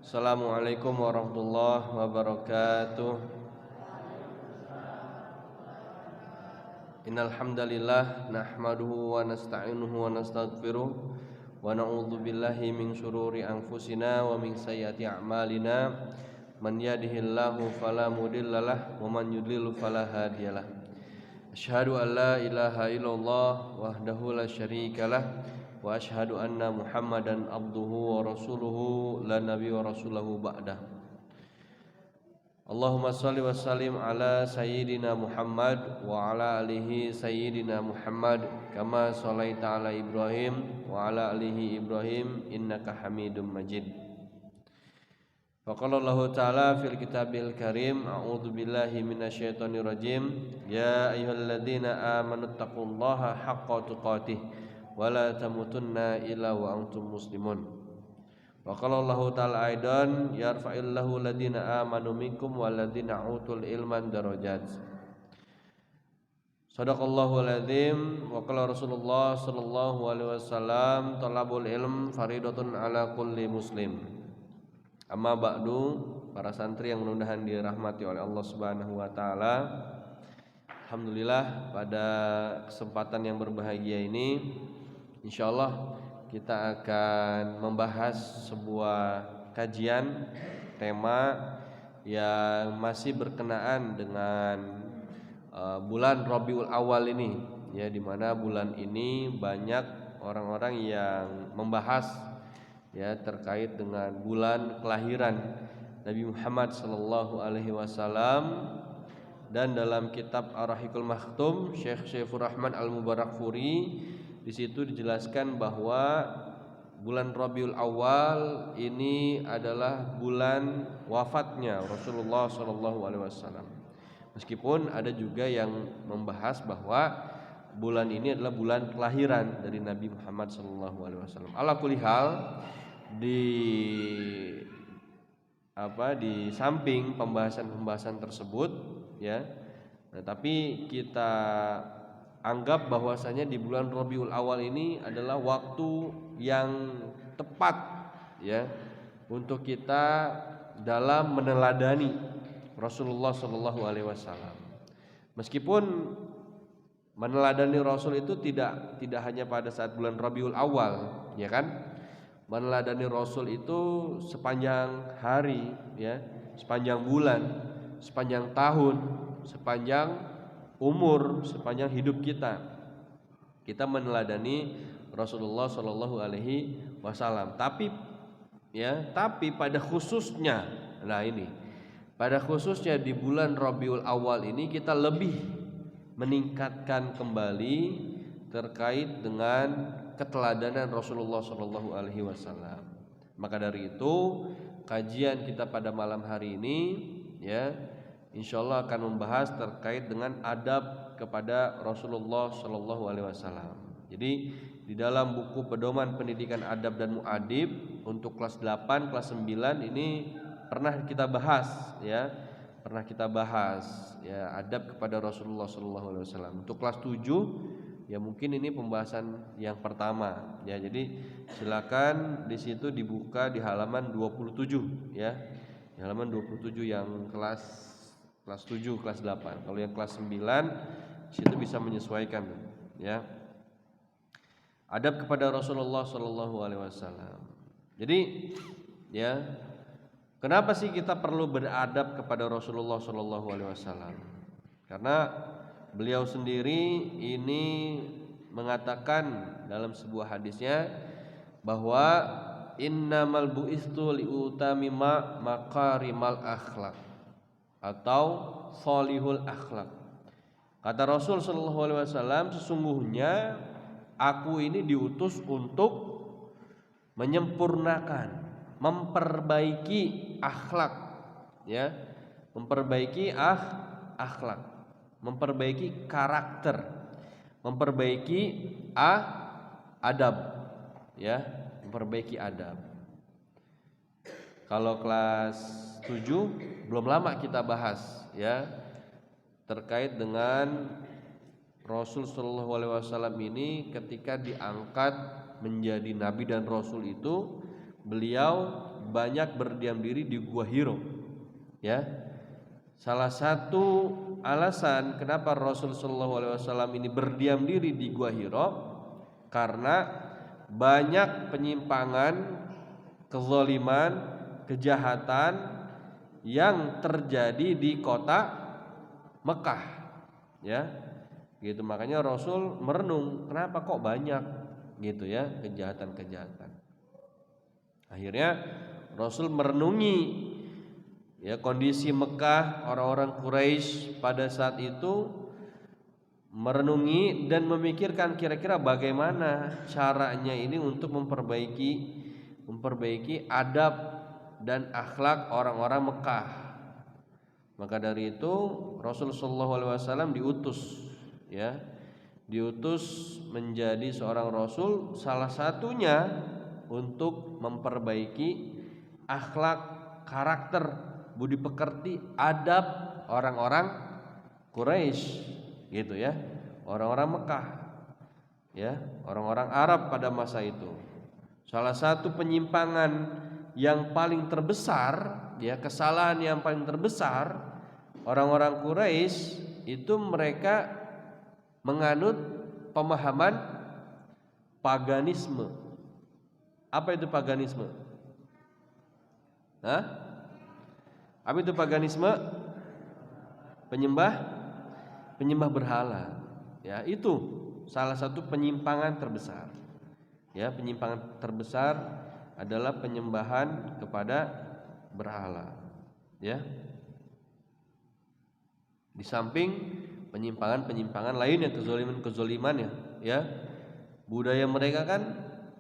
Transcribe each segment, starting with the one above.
Assalamualaikum warahmatullahi wabarakatuh. Innal hamdalillah nahmaduhu wa nasta'inuhu wa nastaghfiruh wa na'udzu billahi min syururi anfusina wa min sayyiati a'malina. Man yahdihillahu fala mudhillalah wa man yudlil fala hadiyalah. Asyhadu an la ilaha illallah wahdahu la syarikalah wa asyhadu anna Muhammadan abduhu wa rasuluhu la nabiyya wa rasulahu ba'dah. Allahumma shalli wa sallim ala sayyidina Muhammad wa ala alihi sayyidina Muhammad kama shallaita ala Ibrahim wa ala alihi Ibrahim innaka Hamidum Majid. Faqala Allah Ta'ala fil kitabil karim a'udzu billahi minasyaitonir rajim ya ayyuhalladzina amanu taqullaha haqqa tuqatih wa la tamutunna illa wa antum muslimun. Wa qala Allah ta'ala aidan yarfa'illahu alladziina aamanu minkum walladziina utul ilma darajat. Shadaqallahul adzim wa qala Rasulullah sallallahu alaihi wasallam talabul ilm faridatun ala kulli muslim. Amma ba'du, para santri yang mudah-mudahan dirahmati oleh Allah Subhanahu wa taala. Alhamdulillah pada kesempatan yang berbahagia ini insyaallah kita akan membahas sebuah kajian tema yang masih berkenaan dengan bulan Rabiul Awal ini, ya, di mana bulan ini banyak orang-orang yang membahas ya terkait dengan bulan kelahiran Nabi Muhammad sallallahu alaihi wasallam. Dan dalam kitab Ar-Rahiqul Maktum Syekh Syaifur Rahman Al-Mubarakfuri di situ dijelaskan bahwa bulan Rabiul Awal ini adalah bulan wafatnya Rasulullah sallallahu alaihi wasallam. Meskipun ada juga yang membahas bahwa bulan ini adalah bulan kelahiran dari Nabi Muhammad sallallahu alaihi wasallam. Ala kulli hal, di samping pembahasan tersebut ya, tapi kita anggap bahwasanya di bulan Rabiul Awal ini adalah waktu yang tepat ya untuk kita dalam meneladani Rasulullah sallallahu alaihi wasallam. Meskipun meneladani Rasul itu tidak hanya pada saat bulan Rabiul Awal, ya kan? Meneladani Rasul itu sepanjang hari ya, sepanjang bulan, sepanjang tahun, sepanjang umur, sepanjang hidup kita meneladani Rasulullah Shallallahu Alaihi Wasallam. Tapi pada khususnya, pada khususnya di bulan Rabiul Awal ini kita lebih meningkatkan kembali terkait dengan keteladanan Rasulullah Shallallahu Alaihi Wasallam. Maka dari itu kajian kita pada malam hari ini ya, insyaallah akan membahas terkait dengan adab kepada Rasulullah Shallallahu Alaihi Wasallam. Jadi di dalam buku Pedoman Pendidikan Adab dan Muadib untuk kelas 8, kelas 9 ini pernah kita bahas ya, adab kepada Rasulullah Shallallahu Alaihi Wasallam. Untuk kelas 7 ya mungkin ini pembahasan yang pertama ya. Jadi silakan di situ dibuka di halaman 27 ya. Di halaman 27 yang kelas 7, kelas 8. Kalau yang kelas 9 situ bisa menyesuaikan ya. Adab kepada Rasulullah sallallahu alaihi wasallam. Jadi ya, kenapa sih kita perlu beradab kepada Rasulullah sallallahu alaihi wasallam? Karena beliau sendiri ini mengatakan dalam sebuah hadisnya bahwa innamal bu'istu liutamima makarimal akhlak atau salihul akhlak. Kata Rasul sallallahu alaihi wasallam, sesungguhnya aku ini diutus untuk menyempurnakan, memperbaiki akhlak ya, memperbaiki akhlak, memperbaiki karakter, memperbaiki adab ya, memperbaiki adab. Kalau kelas 7 belum lama kita bahas ya terkait dengan Rasul sallallahu alaihi wasallam ini ketika diangkat menjadi nabi dan rasul itu beliau banyak berdiam diri di Gua Hiro. Ya, salah satu alasan kenapa Rasul Shallallahu Alaihi Wasallam ini berdiam diri di Gua Hiro karena banyak penyimpangan, kezaliman, kejahatan yang terjadi di kota Mekah. Ya, gitu. Makanya Rasul merenung, kenapa kok banyak gitu ya kejahatan-kejahatan. Akhirnya Rasul merenungi ya kondisi Mekah, orang-orang Quraisy pada saat itu, merenungi dan memikirkan kira-kira bagaimana caranya ini untuk memperbaiki adab dan akhlak orang-orang Mekah. Maka dari itu Rasul sallallahu alaihi wasallam diutus menjadi seorang rasul, salah satunya untuk memperbaiki akhlak, karakter, budi pekerti, adab orang-orang Quraisy gitu ya, orang-orang Mekah ya, orang-orang Arab pada masa itu. Salah satu penyimpangan yang paling terbesar ya, kesalahan yang paling terbesar orang-orang Quraisy itu mereka menganut pemahaman paganisme. Apa itu paganisme? Apa itu paganisme? Penyembah berhala. Ya, itu salah satu penyimpangan terbesar. Ya, penyimpangan terbesar adalah penyembahan kepada berhala. Ya. Di samping penyimpangan lainnya, kezaliman ya. Budaya mereka kan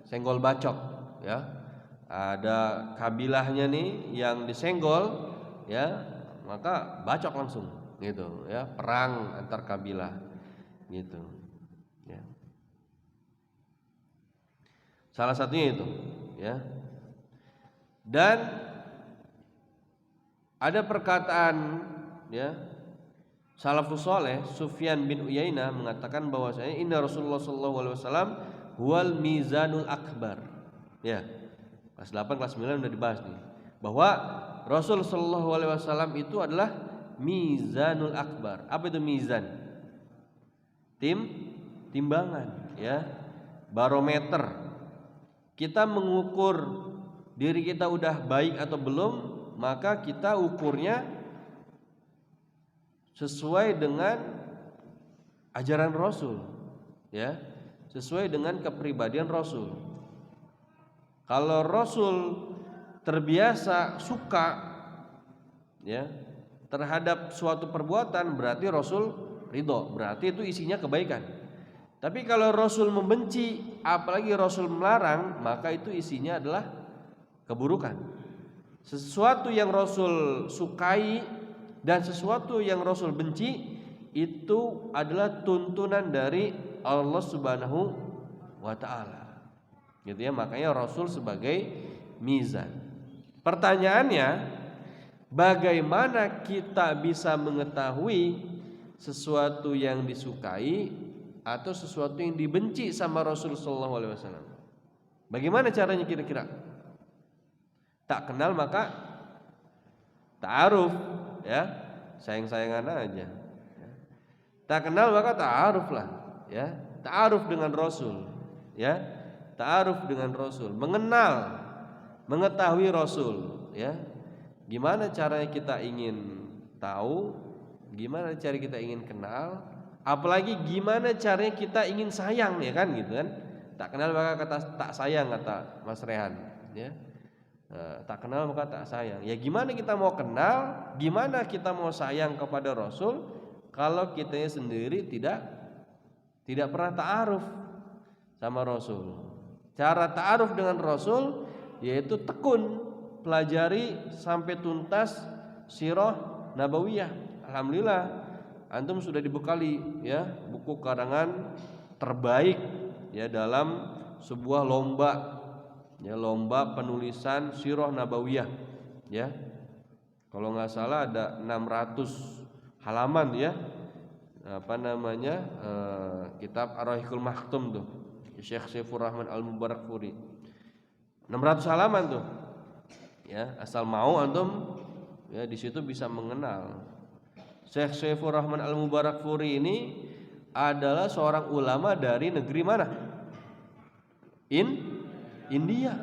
senggol bacok ya. Ada kabilahnya nih yang disenggol ya, maka bacok langsung gitu ya, perang antar kabilah gitu ya. Salah satunya itu ya. Dan ada perkataan ya, salafus saleh Sufyan bin Uyainah mengatakan bahwasanya inna Rasulullah sallallahu alaihi wasallam huwal mizanul akbar. Ya. Kelas 8 kelas 9 sudah dibahas nih, bahwa Rasul sallallahu alaihi wasallam itu adalah mizanul akbar. Apa itu mizan? Timbangan ya, barometer. Kita mengukur diri kita udah baik atau belum, maka kita ukurnya sesuai dengan ajaran Rasul ya, sesuai dengan kepribadian Rasul. Kalau Rasul terbiasa suka ya terhadap suatu perbuatan, berarti Rasul ridho, berarti itu isinya kebaikan. Tapi kalau Rasul membenci, apalagi Rasul melarang, maka itu isinya adalah keburukan. Sesuatu yang Rasul sukai dan sesuatu yang Rasul benci itu adalah tuntunan dari Allah Subhanahu wa taala. Gitu ya, makanya Rasul sebagai mizan. Pertanyaannya, bagaimana kita bisa mengetahui sesuatu yang disukai atau sesuatu yang dibenci sama Rasul sallallahu alaihi wasallam? Bagaimana caranya kira-kira? Tak kenal maka ta'aruf ya, sayang-sayangan aja. Tak kenal maka ta'aruf lah ya, ta'aruf dengan Rasul ya, ta'aruf dengan Rasul, mengenal, mengetahui Rasul ya. Gimana caranya kita ingin tahu, gimana cara kita ingin kenal, apalagi gimana caranya kita ingin sayang ya kan gitu kan. Tak kenal maka kata tak sayang, kata Mas Rehan ya. Tak kenal maka tak sayang. Ya gimana kita mau kenal, gimana kita mau sayang kepada Rasul kalau kitanya sendiri tidak pernah ta'aruf sama Rasul. Cara ta'aruf dengan Rasul yaitu tekun, pelajari sampai tuntas sirah nabawiyah. Alhamdulillah antum sudah dibekali ya buku karangan terbaik ya dalam sebuah lomba ya, lomba penulisan sirah nabawiyah ya. Kalau nggak salah ada 600 halaman ya, apa namanya, kitab Ar-Rahiqul Maktum tuh Syekh Saifur Rahman Al-Mubarakfuri, 600 halaman tuh Ya, asal mau antum ya di situ bisa mengenal. Syekh Saifur Rahman Al-Mubarakfuri ini adalah seorang ulama dari negeri mana? India.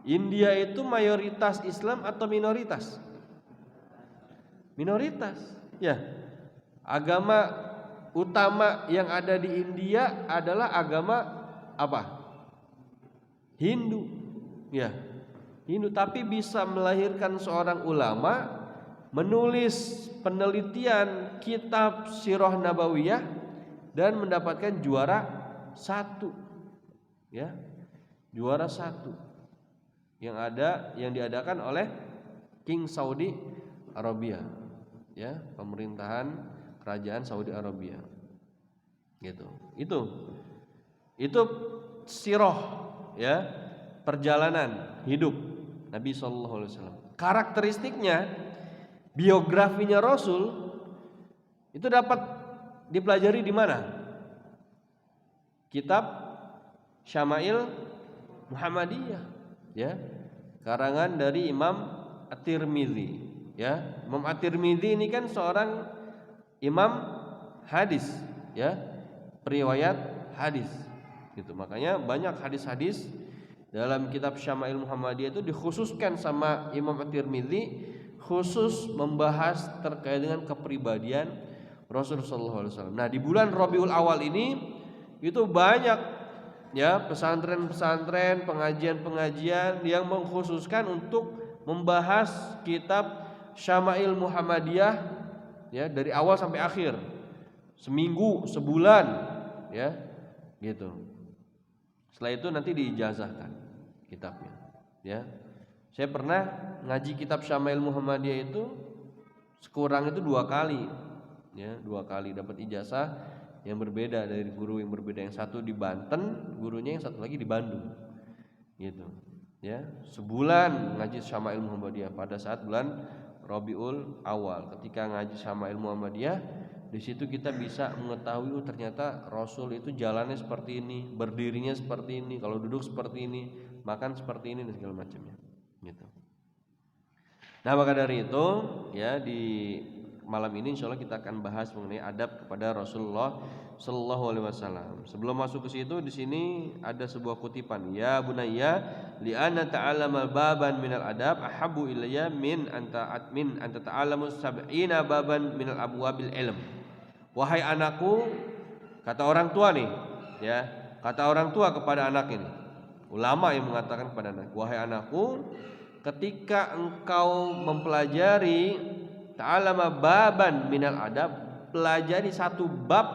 India itu mayoritas Islam atau minoritas? Minoritas. Ya. Agama utama yang ada di India adalah agama apa? Hindu. Ya. Hindu, tapi bisa melahirkan seorang ulama menulis penelitian kitab Sirah Nabawiyah dan mendapatkan juara 1. Ya. Juara 1 yang diadakan oleh King Saudi Arabia, ya, pemerintahan kerajaan Saudi Arabia. Gitu. Itu sirah, ya, perjalanan hidup Nabi sallallahu alaihi wasallam. Karakteristiknya, biografinya Rasul itu dapat dipelajari di mana? Kitab Syama'il Muhammadiyah, ya, karangan dari Imam At-Tirmidzi, ya. Imam At-Tirmidzi ini kan seorang imam hadis, ya, periwayat hadis gitu. Makanya banyak hadis-hadis dalam kitab Syama'il Muhammadiyah itu dikhususkan sama Imam At-Tirmidzi, khusus membahas terkait dengan kepribadian Rasulullah SAW. Nah, di bulan Rabiul Awal ini itu banyak, ya, pesantren-pesantren, pengajian-pengajian yang mengkhususkan untuk membahas kitab Syama'il Muhammadiyah, ya, dari awal sampai akhir, seminggu, sebulan, ya, gitu. Setelah itu nanti diijazahkan kitabnya, ya. Saya pernah ngaji kitab Syama'il Muhammadiyah itu sekurang itu 2 kali, ya, 2 kali dapat ijazah yang berbeda dari guru yang berbeda. Yang satu di Banten, gurunya yang satu lagi di Bandung, gitu, ya. Sebulan ngaji Syama'il Muhammadiyah pada saat bulan Rabiul Awal. Ketika ngaji Syama'il Muhammadiyah, di situ kita bisa mengetahui ternyata Rasul itu jalannya seperti ini, berdirinya seperti ini, kalau duduk seperti ini, makan seperti ini, dan segala macamnya, gitu. Nah, maka dari itu, ya, di malam ini insyaallah kita akan bahas mengenai adab kepada Rasulullah sallallahu alaihi wasallam. Sebelum masuk ke situ, di sini ada sebuah kutipan, ya bunayya li anna ta'allama baban minal adab ahabbu ilayya min anta ta'allamu sab'ina baban minal abwabil ilm. Wahai anakku, kata orang tua nih, ya, kata orang tua kepada anak ini, ulama yang mengatakan kepada anak, wahai anakku, ketika engkau mempelajari ta'allama baban minal adab, pelajari 1 bab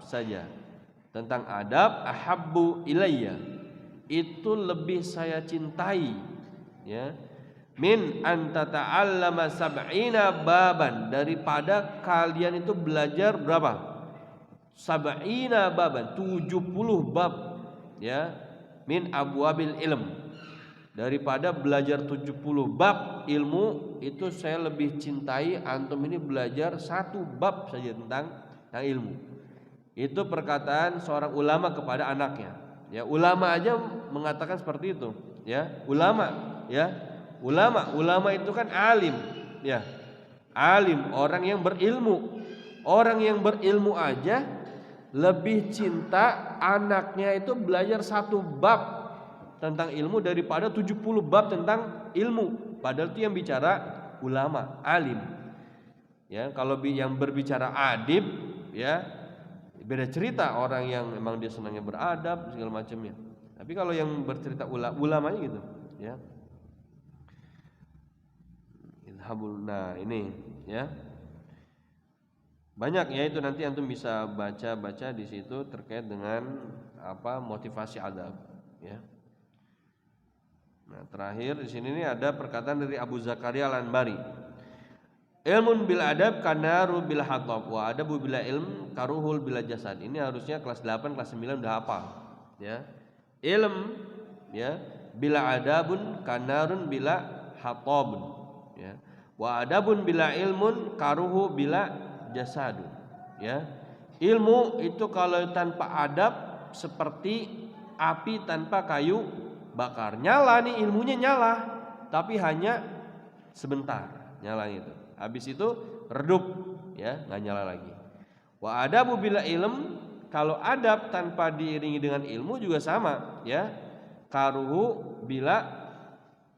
saja tentang adab, ahabbu ilayya, itu lebih saya cintai, ya, min anta ta'allama sab'ina baban, daripada kalian itu belajar berapa? Sab'ina baban, 70 bab, ya, min abwabil ilm, daripada belajar 70 bab ilmu. Itu saya lebih cintai antum ini belajar 1 bab saja tentang ilmu. Itu perkataan seorang ulama kepada anaknya, ya. Ulama aja mengatakan seperti itu, ya. Ulama, ya. Ulama itu kan alim, ya. Alim, orang yang berilmu. Orang yang berilmu aja lebih cinta anaknya itu belajar 1 bab tentang ilmu daripada 70 bab tentang ilmu. Padahal itu yang bicara ulama, alim. Ya, kalau yang berbicara adib, ya, beda cerita, orang yang memang dia senangnya beradab segala macamnya. Tapi kalau yang bercerita ulamanya gitu, ya. Nah, ini, ya. Banyak, ya, itu nanti antum bisa baca-baca di situ terkait dengan apa motivasi adab, ya. Nah, terakhir di sini nih ada perkataan dari Abu Zakaria Al-Anbari. Ilmun bil adab kanaru bil hatab wa adabu bila ilm karuhul bila jasad. Ini harusnya kelas 8, kelas 9 udah hafal, ya. Ilm, ya, bila adabun kanarun bila hatabun, ya. Wa adabun bila ilmun karuhu bila jasadun, ya. Ilmu itu kalau tanpa adab seperti api tanpa kayu bakar. Nyala nih ilmunya, nyala, tapi hanya sebentar nyala itu. Habis itu redup, ya, nggak nyala lagi. Wa adabu bila ilm, kalau adab tanpa diiringi dengan ilmu juga sama, ya. Karuhu bila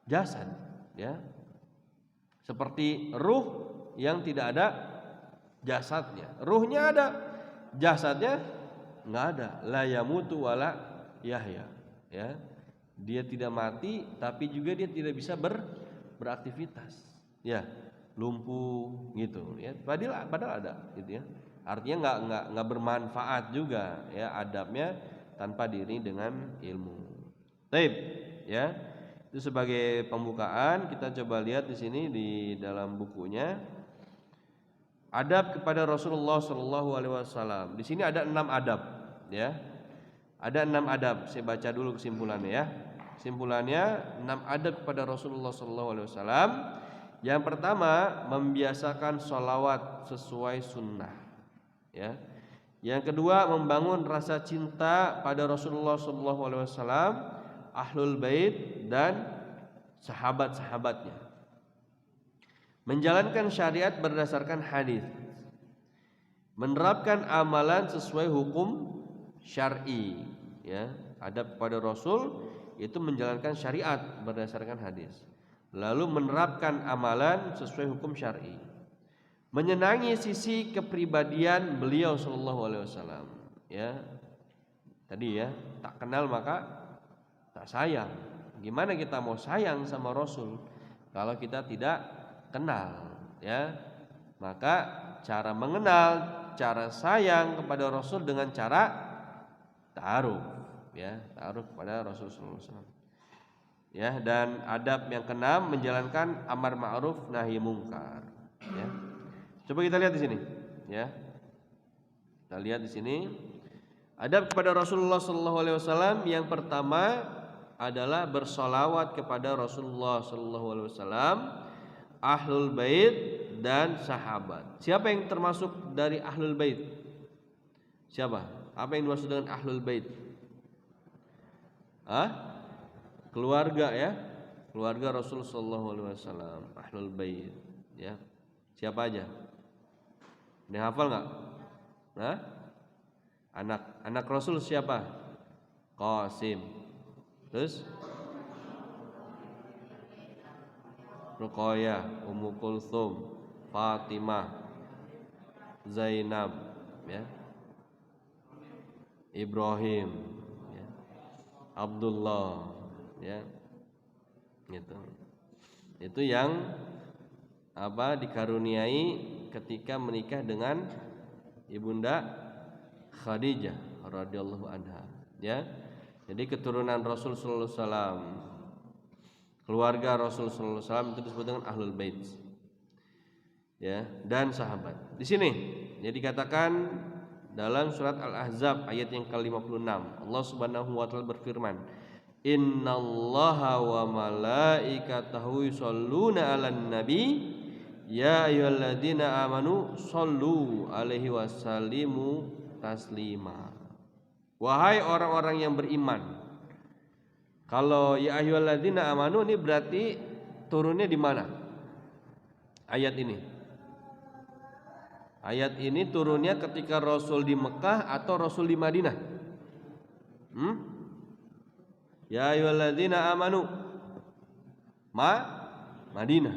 jasad, ya. Seperti ruh yang tidak ada jasadnya. Ruhnya ada, jasadnya nggak ada. La yamutu wala yahya, ya. Dia tidak mati tapi juga dia tidak bisa beraktivitas, ya, lumpuh gitu, ya. Padahal ada gitu, ya. Artinya nggak bermanfaat juga, ya, adabnya tanpa diiringi dengan ilmu. Baik, ya. Itu sebagai pembukaan. Kita coba lihat di sini di dalam bukunya. Adab kepada Rasulullah Shallallahu Alaihi Wasallam. Di sini ada 6 adab, ya. Ada 6 adab. Saya baca dulu kesimpulannya, ya. Kesimpulannya 6 adab kepada Rasulullah Shallallahu Alaihi Wasallam. Yang pertama, membiasakan sholawat sesuai sunnah, ya. Yang kedua, membangun rasa cinta pada Rasulullah Shallallahu Alaihi Wasallam, ahlul bait dan sahabat-sahabatnya. Menjalankan syariat berdasarkan hadis, menerapkan amalan sesuai hukum syar'i, ya. Adab pada Rasul itu menjalankan syariat berdasarkan hadis, lalu menerapkan amalan sesuai hukum syar'i. Menyenangi sisi kepribadian beliau Shallallahu Alaihi Wasallam, ya. Tadi, ya, tak kenal maka tak sayang. Gimana kita mau sayang sama Rasul kalau kita tidak kenal, ya? Maka cara mengenal, cara sayang kepada Rasul dengan cara ta'aruf, ya, ta'aruf kepada Rasul sallallahu alaihi wasallam. Ya, dan adab yang keenam, menjalankan amar ma'ruf nahi mungkar, ya. Coba kita lihat di sini, ya. Kita lihat di sini adab kepada Rasulullah sallallahu alaihi wasallam. Yang pertama adalah bersolawat kepada Rasulullah sallallahu alaihi wasallam, ahlul bait dan sahabat. Siapa yang termasuk dari ahlul bait? Siapa? Apa yang dimaksud dengan ahlul bait? Keluarga, ya. Keluarga Rasul sallallahu alaihi wasallam, ahlul bait, ya. Siapa aja? Ini hafal enggak? Anak Rasul siapa? Qasim. Terus Ruqayyah, Ummu Kulthum, Fatimah, Zainab, ya. Ibrahim, ya. Abdullah, ya. Gitu. Itu yang dikaruniai ketika menikah dengan Ibunda Khadijah radhiyallahu anha, ya. Jadi keturunan Rasul sallallahu alaihi wasallam, keluarga Rasul sallallahu alaihi wasallam itu disebut dengan ahlul bait, ya, dan sahabat. Di sini jadi dikatakan dalam surat Al-Ahzab ayat yang ke-56, Allah Subhanahu wa taala berfirman, "Innallaha wa malaikatahu yusholluna 'alan nabi, ya ayyuhalladzina amanu shollu 'alaihi wasallimu taslima." Wahai orang-orang yang beriman. Kalau ya ayyuhalladzina amanu ini berarti turunnya di mana? Ayat ini. Ayat ini turunnya ketika Rasul di Mekah atau Rasul di Madinah? Ya ayyuhalladzina amanu Madinah,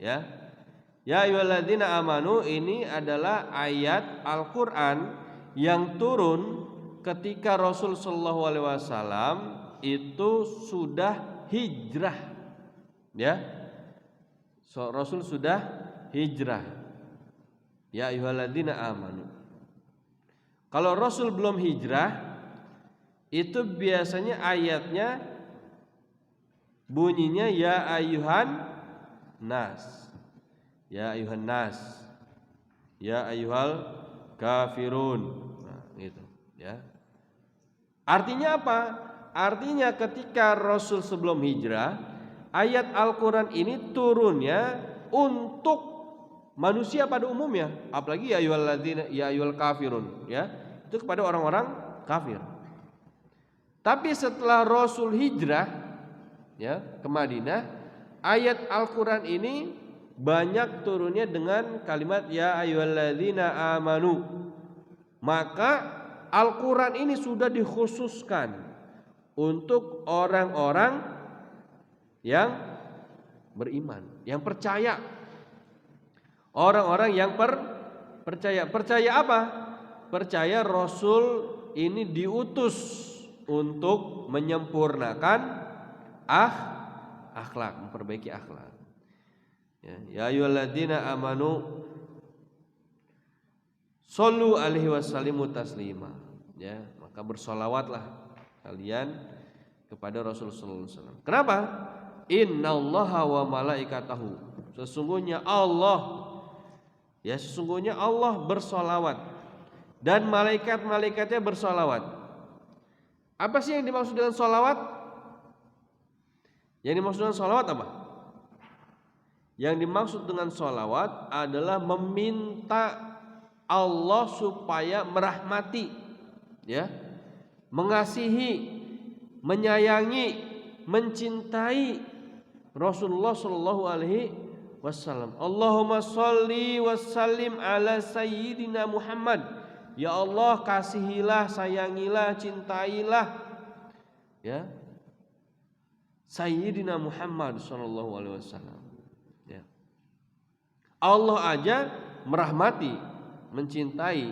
ya. Ya ayyuhalladzina amanu ini adalah ayat Al-Qur'an yang turun ketika Rasul sallallahu alaihi wasallam itu sudah hijrah, ya. Rasul sudah hijrah. Ya ayyuhalladzina amanu. Kalau Rasul belum hijrah, itu biasanya ayatnya bunyinya ya ayyuhan nas. Ya ayyuhan nas. Ya ayyuhal kafirun. Nah, gitu, ya. Artinya apa? Artinya ketika Rasul sebelum hijrah, ayat Al-Quran ini turunnya untuk manusia pada umumnya, apalagi ya ayyuhalladzina ya ayyuhal kafirun, ya, itu kepada orang-orang kafir. Tapi setelah Rasul hijrah, ya, ke Madinah, ayat Al-Quran ini banyak turunnya dengan kalimat ya ayyuhalladzina amanu. Maka Al-Quran ini sudah dikhususkan untuk orang-orang yang beriman, yang percaya. Orang-orang yang percaya. Percaya apa? Percaya Rasul ini diutus untuk menyempurnakan akhlak, memperbaiki akhlak. Ya ayyuhalladzina amanu shollu alaihi wasallimu taslima. Ya, maka bersolawatlah kalian kepada Rasul sallallahu alaihi wasallam. Kenapa? Innallaha wa malaikatahu. Sesungguhnya Allah bersolawat dan malaikat-malaikatnya bersolawat. Apa sih yang dimaksud dengan solawat? Yang dimaksud dengan solawat apa? Yang dimaksud dengan solawat adalah meminta Allah supaya merahmati, ya, mengasihi, menyayangi, mencintai Rasulullah Shallallahu Alaihi Wasallam. Allahumma sholli wassalim ala sayyidina Muhammad. Ya Allah, kasihilah, sayangilah, cintailah, ya, Sayyidina Muhammad Shallallahu Alaihi Wasallam. Ya. Allah aja merahmati, mencintai,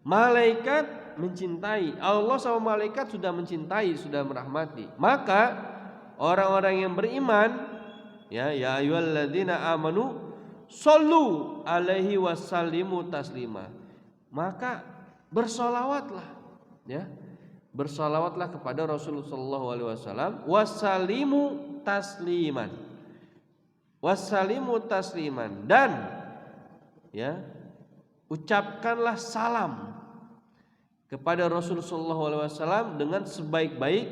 malaikat mencintai. Allah sama malaikat sudah mencintai, sudah merahmati. Maka orang-orang yang beriman, ya ayyuhalladzina amanu shollu alaihi wasallimu taslima. Maka bersolawatlah, ya, bersolawatlah kepada Rasulullah sallallahu alaihi wasallam, wasallimu tasliman, wasallimu tasliman, dan ya, ucapkanlah salam kepada Rasulullah sallallahu alaihi wasallam dengan sebaik-baik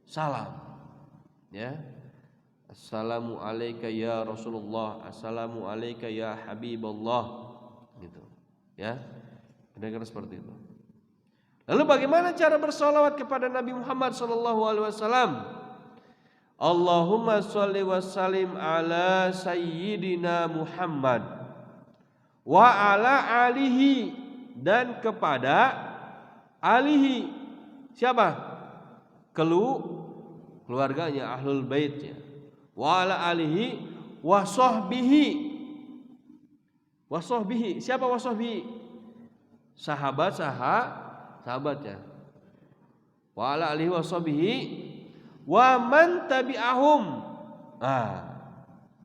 salam, ya. Assalamu alayka ya Rasulullah, assalamu alayka ya Habibullah, gitu, ya, kira-kira seperti itu. Lalu bagaimana cara bersolawat kepada Nabi Muhammad sallallahu alaihi wasallam? Allahumma sholli wa sallim ala sayyidina Muhammad wa ala alihi, dan kepada alihi, siapa? Keluarganya, ahlul baitnya. Wa ala alihi wa sahbihi. Wa sahbihi, siapa wa sahbihi? Sahabatnya. Wa ala alihi wa sahbihi wa man tabi'ahum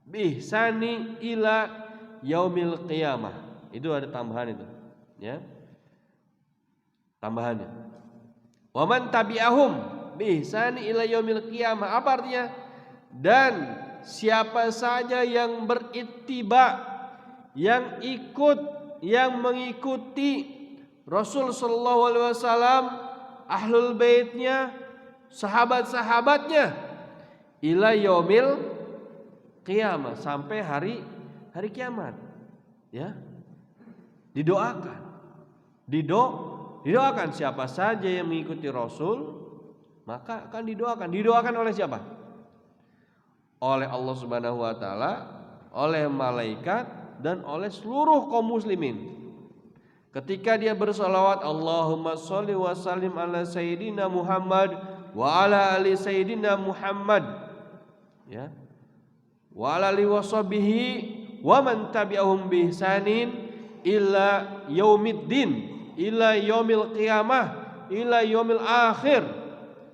bihsani ila yaumil qiyamah. Itu ada tambahan itu, ya. Tambahannya. Wa man tabi'ahum bihsani ila yaumil qiyamah. Apa artinya? Dan siapa saja yang berittiba, yang ikut, yang mengikuti Rasul sallallahu alaihi wasallam, ahlul baitnya, sahabat-sahabatnya, ila yaumil qiyamah, sampai hari kiamat, ya. Didoakan siapa saja yang mengikuti Rasul, maka akan didoakan oleh siapa? Oleh Allah Subhanahu wa taala, oleh malaikat, dan oleh seluruh kaum muslimin. Ketika dia bersolawat, Allahumma sholli wa sallim ala sayyidina Muhammad wa ala ali sayyidina Muhammad, ya, wa ala alihi washabihi wa man tabi'ahum bi ihsanin ila yaumiddin, ila yaumil qiyamah, ila yaumil akhir,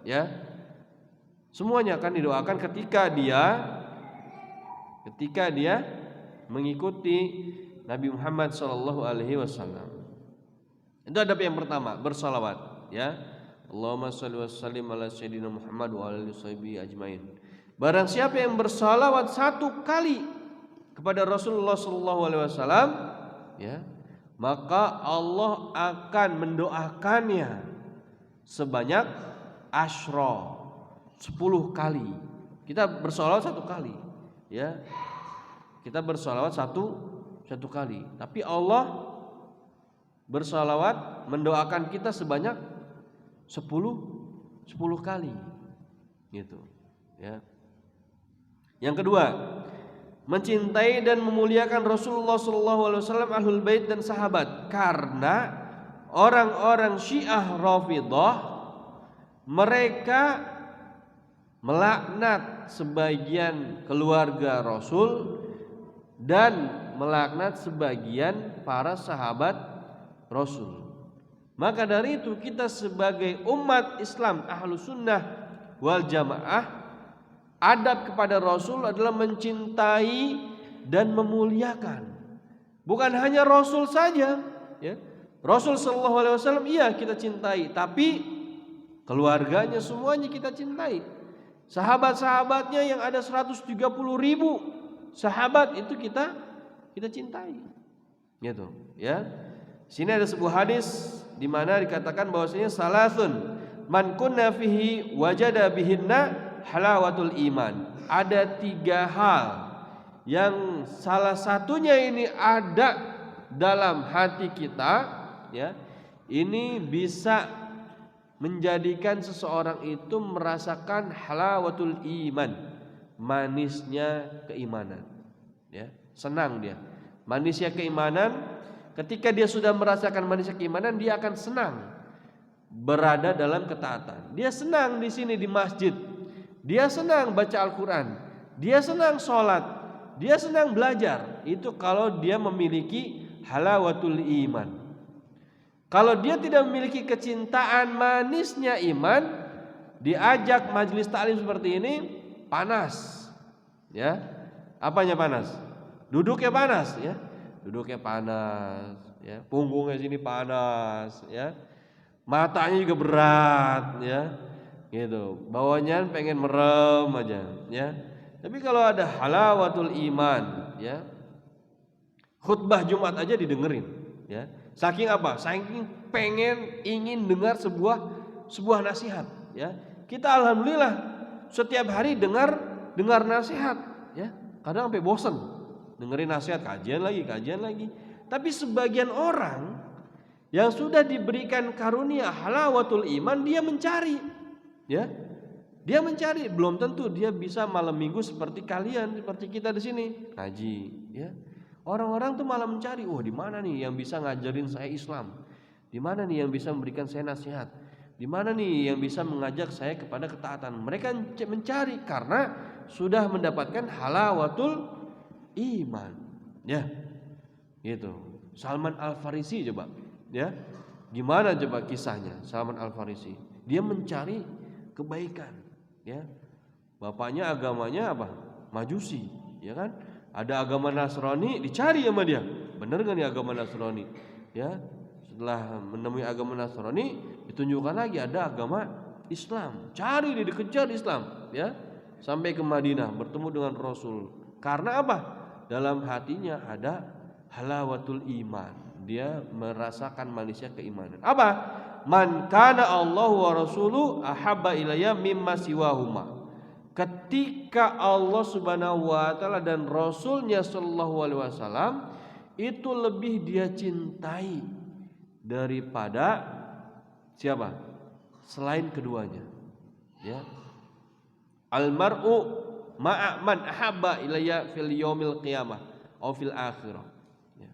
ya. Semuanya akan didoakan ketika dia mengikuti Nabi Muhammad sallallahu alaihi wasallam. Itu adab yang pertama, bersalawat, ya. Allahumma shalli wa sallim ala sayyidina Muhammad wa ala alihi ajmain. Barang siapa yang bersalawat satu kali kepada Rasulullah sallallahu alaihi wasallam, ya, maka Allah akan mendoakannya sebanyak 10 kali. Kita bersalawat satu kali, ya. Kita bersalawat satu kali, tapi Allah bersalawat mendoakan kita sebanyak 10 kali, gitu, ya. Yang kedua, mencintai dan memuliakan Rasulullah SAW, ahlul bait dan sahabat, karena orang-orang Syiah Rafidhah mereka melaknat sebagian keluarga Rasul dan melaknat sebagian para sahabat Rasul. Maka dari itu kita sebagai umat Islam Ahlus Sunnah wal Jamaah, adab kepada Rasul adalah mencintai dan memuliakan. Bukan hanya Rasul saja, ya. Rasul sallallahu alaihi wasallam iya kita cintai, tapi keluarganya semuanya kita cintai. Sahabat-sahabatnya yang ada 130.000 sahabat itu kita cintai. Gitu, ya. Sini ada sebuah hadis di mana dikatakan bahwasanya salasun man kunna fihi wajada bihinna halawatul iman. Ada 3 hal yang salah satunya ini ada dalam hati kita, ya. Ini bisa menjadikan seseorang itu merasakan halawatul iman, manisnya keimanan, ya. Senang dia. Manisnya keimanan. Ketika dia sudah merasakan manisnya keimanan, dia akan senang berada dalam ketaatan. Dia senang di sini di masjid. Dia senang baca Al-Quran. Dia senang sholat. Dia senang belajar. Itu kalau dia memiliki halawatul iman. Kalau dia tidak memiliki kecintaan manisnya iman, diajak majelis taklim seperti ini panas, ya. Apanya panas? Duduknya panas, ya. Duduknya panas, ya. Punggungnya sini panas, ya. Matanya juga berat, ya. Gitu. Bawahnya pengen merem aja, ya. Tapi kalau ada halawatul iman, ya. Khutbah Jumat aja didengerin, ya. Saking apa? Saking pengen ingin dengar sebuah nasihat, ya. Kita alhamdulillah setiap hari dengar nasihat, ya. Kadang sampai bosan dengerin nasihat, kajian lagi. Tapi sebagian orang yang sudah diberikan karunia halawatul iman, dia mencari, ya. Dia mencari, belum tentu dia bisa malam minggu seperti kalian, seperti kita di sini ngaji, ya. Orang-orang tuh malah mencari, di mana nih yang bisa ngajarin saya Islam? Di mana nih yang bisa memberikan saya nasihat? Di mana nih yang bisa mengajak saya kepada ketaatan? Mereka mencari karena sudah mendapatkan halawatul iman, ya. Gitu. Salman Al-Farisi coba, ya. Gimana coba kisahnya Salman Al-Farisi? Dia mencari kebaikan, ya. Bapaknya agamanya apa? Majusi, ya kan? Ada agama Nasrani, dicari sama dia. Bener gak nih agama Nasrani? Ya, setelah menemui agama Nasrani, ditunjukkan lagi ada agama Islam. Cari dia, dikejar Islam, ya. Sampai ke Madinah, bertemu dengan Rasul. Karena apa? Dalam hatinya ada halawatul iman. Dia merasakan manisnya keimanan. Apa? Man kana Allahu wa rasuluhu ahabba ilayya mimma siwahuma. Ketika Allah Subhanahu wa taala dan Rasulnya sallallahu alaihi wasallam itu lebih dia cintai daripada siapa? Selain keduanya. Ya. Al-mar'u ma'a man ahabba ilayya fil yaumil qiyamah atau fil akhirah. Ya.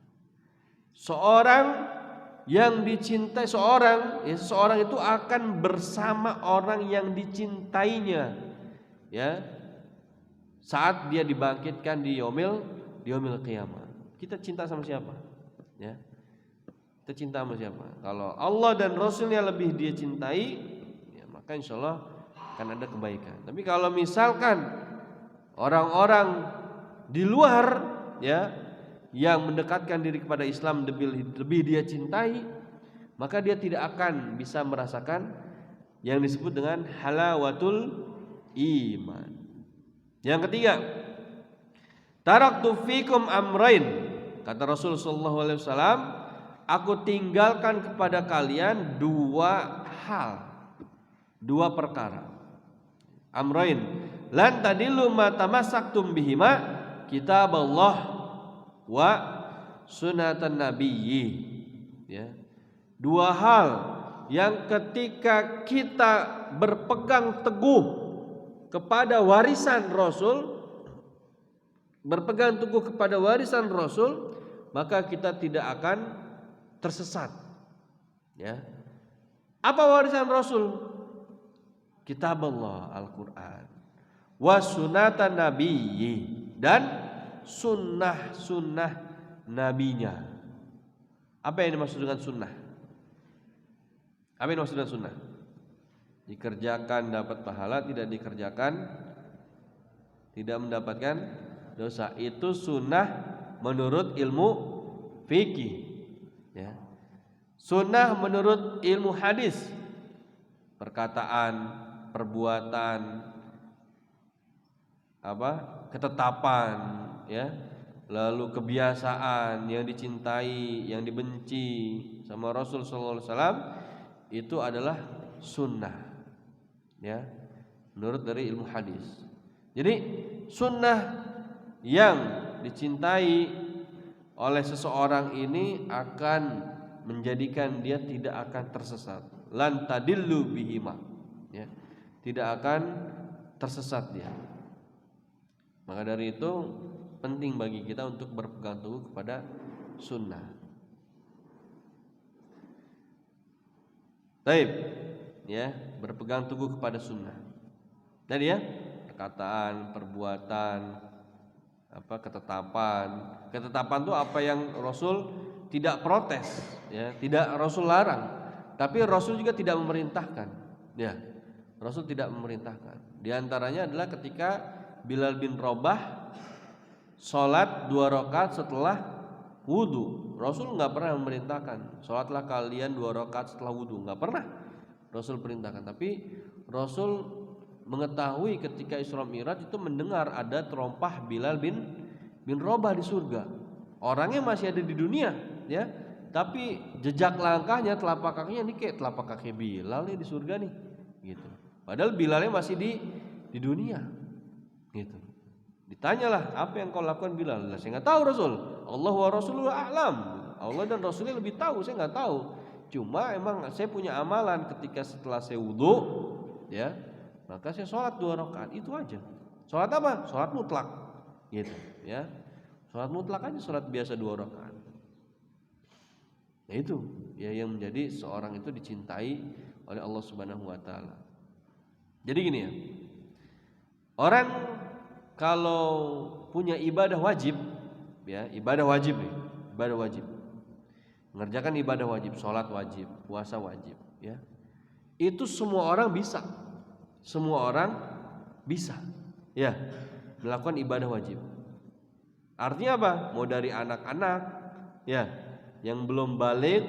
Seorang yang dicintai seseorang itu akan bersama orang yang dicintainya. Ya, saat dia dibangkitkan di yaumil qiyamah. Kita cinta sama siapa? Ya, kita cinta sama siapa? Kalau Allah dan Rasulnya lebih dia cintai, ya, maka insya Allah akan ada kebaikan. Tapi kalau misalkan orang-orang di luar, ya, yang mendekatkan diri kepada Islam lebih dia cintai, maka dia tidak akan bisa merasakan yang disebut dengan halawatul iman. Yang ketiga, taraktu fikum amrain, kata Rasul sallallahu alaihi wasallam, aku tinggalkan kepada kalian 2 hal, 2 perkara. Amrain lan tadillu ma tamassaktum bihima kitaballah wa sunatan nabiyyi. Ya. 2 hal yang ketika kita berpegang teguh kepada warisan Rasul, berpegang teguh kepada warisan Rasul, maka kita tidak akan tersesat. Ya. Apa warisan Rasul? Kitab Allah, Al-Quran, wa sunnatan nabiyyi, dan sunnah nabinya. Apa yang dimaksud dengan sunnah? Apa yang dimaksud dengan sunnah? Dikerjakan dapat pahala, tidak dikerjakan tidak mendapatkan dosa. Itu sunnah menurut ilmu fikih. Ya. Sunnah menurut ilmu hadis, perkataan, perbuatan, ketetapan, ya, lalu kebiasaan yang dicintai, yang dibenci sama Rasul sallallahu alaihi wasallam, itu adalah sunnah. Ya, menurut dari ilmu hadis. Jadi sunnah yang dicintai oleh seseorang ini akan menjadikan dia tidak akan tersesat. Lan tadillu bihima, ya, tidak akan tersesat dia. Maka dari itu penting bagi kita untuk berpegang teguh kepada sunnah. Baik, ya, berpegang teguh kepada sunnah. Tadi ya, perkataan, perbuatan, ketetapan. Ketetapan itu apa yang Rasul tidak protes, ya, tidak Rasul larang, tapi Rasul juga tidak memerintahkan. Ya, Rasul tidak memerintahkan. Di antaranya adalah ketika Bilal bin Rabah sholat 2 rakaat setelah wudu. Rasul nggak pernah memerintahkan sholatlah kalian 2 rakaat setelah wudu, nggak pernah Rasul perintahkan. Tapi Rasul mengetahui ketika Isra Mi'raj itu mendengar ada terompah Bilal bin Rabah di surga. Orangnya masih ada di dunia, ya, tapi jejak langkahnya, telapak kakinya ini kayak telapak kaki Bilal nih di surga nih, gitu. Padahal Bilalnya masih di dunia, gitu. Ditanyalah, apa yang kau lakukan Bilal? Saya nggak tahu Rasul. Allah wa Rasuluhu a'lam. Allah dan Rasulnya lebih tahu, saya nggak tahu. Cuma emang saya punya amalan ketika setelah saya wudu, ya, maka saya sholat 2 rakaat, itu aja. Sholat apa? Sholat mutlak, gitu, ya. Sholat mutlak aja, sholat biasa 2 rakaat. Nah itu, ya, yang menjadi seorang itu dicintai oleh Allah Subhanahu Wa Taala. Jadi gini ya, orang kalau punya ibadah wajib, ya, ibadah wajib nih, ibadah wajib, mengerjakan ibadah wajib, sholat wajib, puasa wajib, ya, itu semua orang bisa. Semua orang bisa, ya, melakukan ibadah wajib. Artinya apa? Mau dari anak-anak, ya, yang belum balik,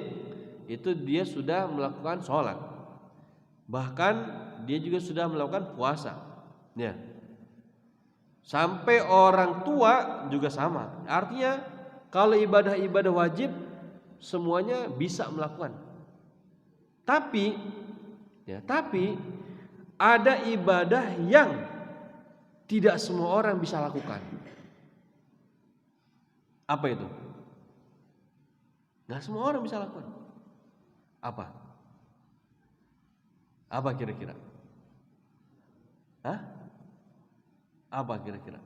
itu dia sudah melakukan sholat. Bahkan dia juga sudah melakukan puasa, ya. Sampai orang tua juga sama. Artinya kalau ibadah-ibadah wajib semuanya bisa melakukan. Tapi ada ibadah yang tidak semua orang bisa lakukan. Apa itu? Nggak semua orang bisa lakukan. Apa? Apa kira-kira? Hah? Apa kira-kira?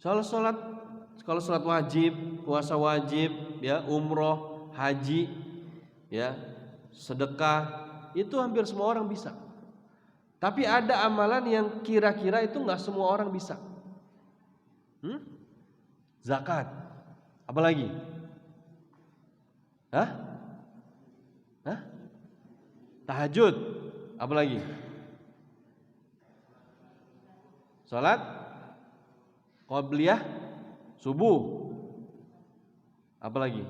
Kalau sholat wajib, puasa wajib, ya, umroh, haji, ya, sedekah, itu hampir semua orang bisa. Tapi ada amalan yang kira-kira itu nggak semua orang bisa. Zakat, apalagi? Tahajud, apalagi? Salat qabliyah subuh, apalagi?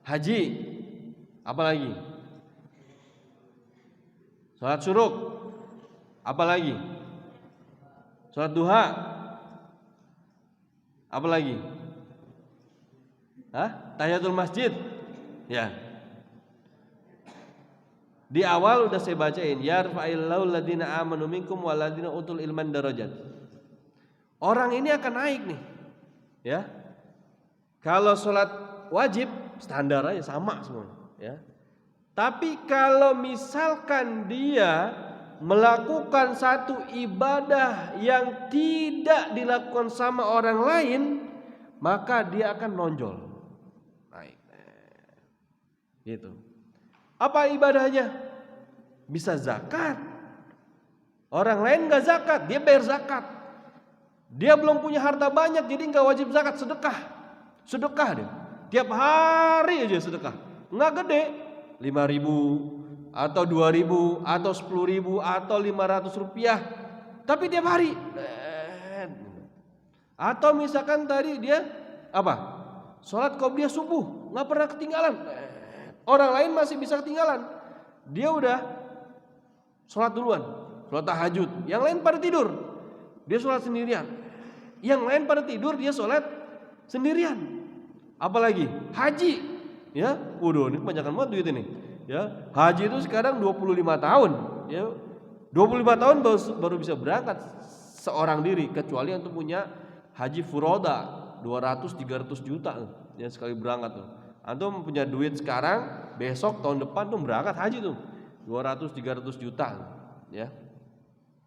Haji, apalagi? Salat syuruk, apalagi? Salat duha, apalagi? Tahiyatul masjid, ya. Di awal udah saya bacain, yarfa'illahu alladziina aamanu minkum walladziina utul ilman darajat. Orang ini akan naik nih, ya. Kalau sholat wajib standar aja sama semua, ya. Tapi kalau misalkan dia melakukan satu ibadah yang tidak dilakukan sama orang lain, maka dia akan nonjol. Baik. Gitu. Apa ibadahnya? Bisa zakat. Orang lain nggak zakat, dia bayar zakat. Dia belum punya harta banyak, jadi nggak wajib zakat. Sedekah dia. Tiap hari aja sedekah. Nggak gede, 5.000 atau 2.000 atau 10.000 atau 500 rupiah. Tapi tiap hari. Atau misalkan tadi dia apa? Sholat qobliyah subuh, nggak pernah ketinggalan. Orang lain masih bisa ketinggalan. Dia udah sholat duluan, sholat tahajud. Yang lain pada tidur, dia sholat sendirian. Yang lain pada tidur, dia sholat sendirian. Apalagi haji, ya, ini kebanyakan banget duit ini. Ya, haji itu sekarang 25 tahun. Ya, 25 tahun baru bisa berangkat seorang diri, kecuali untuk punya haji furoda 200-300 juta ya sekali berangkat tuh. Antum punya duit sekarang, besok tahun depan tuh berangkat haji tuh 200-300 juta ya.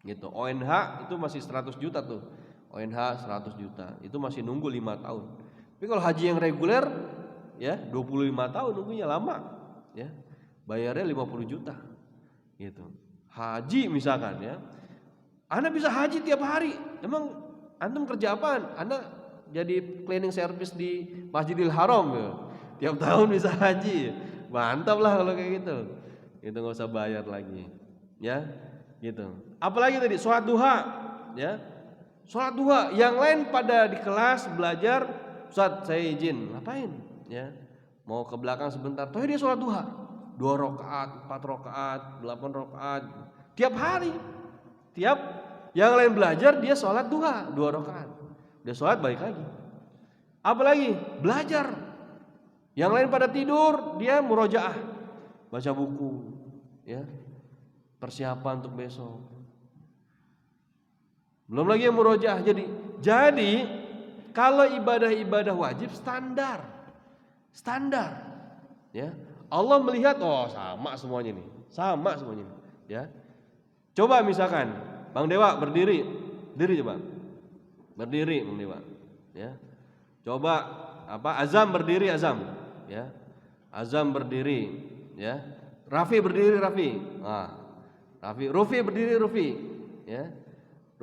Gitu. ONH itu masih 100 juta tuh. ONH 100 juta. Itu masih nunggu 5 tahun. Tapi kalau haji yang reguler ya 25 tahun nunggunya lama ya. Bayarnya 50 juta. Gitu. Haji misalkan ya. Anda bisa haji tiap hari. Emang antum kerja apaan? Anda jadi cleaning service di Masjidil Haram ya. Tiap tahun bisa haji. Mantap lah kalau kayak gitu. Itu nggak usah bayar lagi. Ya. Gitu. Apalagi tadi sholat duha ya. Sholat duha, yang lain pada di kelas belajar, Ustaz saya izin, ngapain? Ya, mau ke belakang sebentar. Toh dia sholat duha, 2 rakaat, 4 rakaat, 8 rakaat, tiap hari. Tiap yang lain belajar dia sholat duha 2 rakaat. Dia sholat balik lagi. Apalagi belajar. Yang lain pada tidur, dia murojaah, baca buku, ya, persiapan untuk besok. Belum lagi yang murojaah. Jadi kalau ibadah-ibadah wajib standar, ya. Allah melihat sama semuanya nih, ya. Coba misalkan Bang Dewa berdiri coba, berdiri Bang Dewa, ya. Coba Azam berdiri Azam, ya. Azam berdiri, ya. Rafi berdiri Rafi, Rufi berdiri Rufi, ya.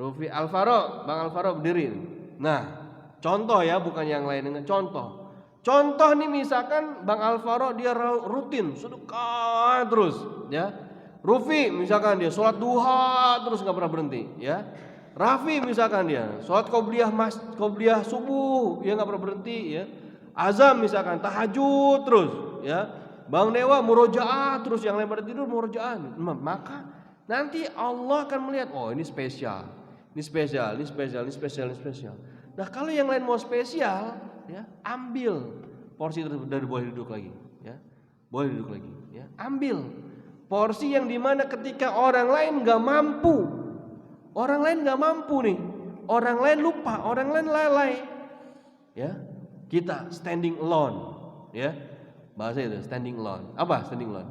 Rufi Alvaro, Bang Alvaro berdiri. Nah, contoh ya, bukan yang lain, dengan contoh. Contoh nih misalkan Bang Alvaro dia rutin sedekah terus, ya. Rufi misalkan dia sholat duha terus nggak pernah berhenti, ya. Rafi misalkan dia sholat qobliyah subuh, dia nggak pernah berhenti, ya. Azam misalkan tahajud terus, ya. Bang Dewa murojaah terus, yang lain pada tidur murojaah. Maka nanti Allah akan melihat, ini spesial. Ini spesial. Nah, kalau yang lain mau spesial, ya, ambil porsi tersebut dan boleh duduk lagi, ya. Boleh duduk lagi, ya. Ambil porsi yang dimana ketika orang lain nggak mampu nih, orang lain lupa, orang lain lalai, ya. Kita standing alone, ya. Bahasa itu standing alone. Apa standing alone?